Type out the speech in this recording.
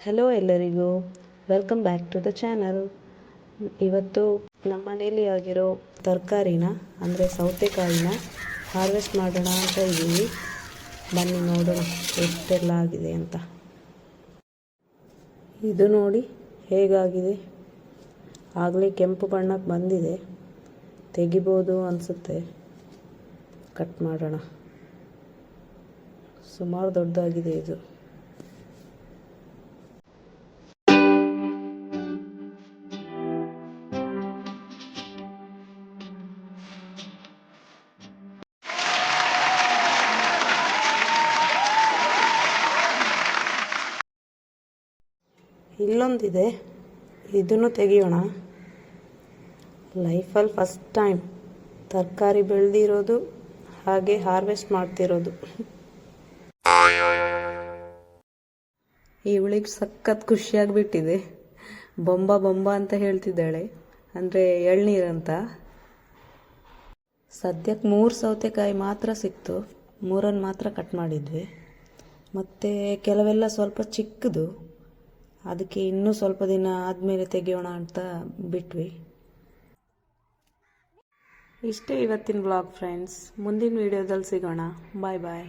Hello ಎಲ್ಲರಿಗೂ, welcome back to the channel. ಇವತ್ತು ನಮ್ಮ ಮನೇಲಿ ಆಗಿರೋ ತರಕಾರಿನ ಅಂದರೆ ಸೌತೆಕಾಯಿನ ಹಾರ್ವೆಸ್ಟ್ ಮಾಡೋಣ ಅಂತ ಇದ್ದೀವಿ. ಬನ್ನಿ ನೋಡೋಣ ಎಷ್ಟೆಲ್ಲ ಆಗಿದೆ ಅಂತ. ಇದು ನೋಡಿ ಹೇಗಾಗಿದೆ, ಆಗಲೇ ಕೆಂಪು ಬಣ್ಣಕ್ಕೆ ಬಂದಿದೆ. ತೆಗಿಬೋದು ಅನಿಸುತ್ತೆ. ಕಟ್ ಮಾಡೋಣ. ಸುಮಾರು ದೊಡ್ಡದಾಗಿದೆ ಇದು. ಇಲ್ಲೊಂದಿದೆ, ಇದನ್ನು ತೆಗಿಯೋಣ. ಲೈಫಲ್ಲಿ ಫಸ್ಟ್ ಟೈಮ್ ತರಕಾರಿ ಬೆಳೆದಿರೋದು ಹಾಗೆ ಹಾರ್ವೆಸ್ಟ್ ಮಾಡ್ತಿರೋದು. ಇವಳಿಗೆ ಸಖತ್ ಖುಷಿಯಾಗಿಬಿಟ್ಟಿದೆ. ಬೊಂಬ ಬೊಂಬ ಅಂತ ಹೇಳ್ತಿದ್ದಾಳೆ, ಅಂದರೆ ಎಳ್ನೀರಂತ. ಸದ್ಯಕ್ಕೆ 3 ಸೌತೆಕಾಯಿ ಮಾತ್ರ ಸಿಕ್ತು, 3 ಮಾತ್ರ ಕಟ್ ಮಾಡಿದ್ವಿ. ಮತ್ತು ಕೆಲವೆಲ್ಲ ಸ್ವಲ್ಪ ಚಿಕ್ಕದು, ಅದಕ್ಕೆ ಇನ್ನೂ ಸ್ವಲ್ಪ ದಿನ ಆದಮೇಲೆ ತೆಗೆಯೋಣ ಅಂತ ಬಿಟ್ವಿ. ಇಷ್ಟೇ ಇವತ್ತಿನ ವ್ಲಾಗ್ ಫ್ರೆಂಡ್ಸ್. ಮುಂದಿನ ವಿಡಿಯೋದಲ್ಲಿ ಸಿಗೋಣ. ಬಾಯ್ ಬಾಯ್.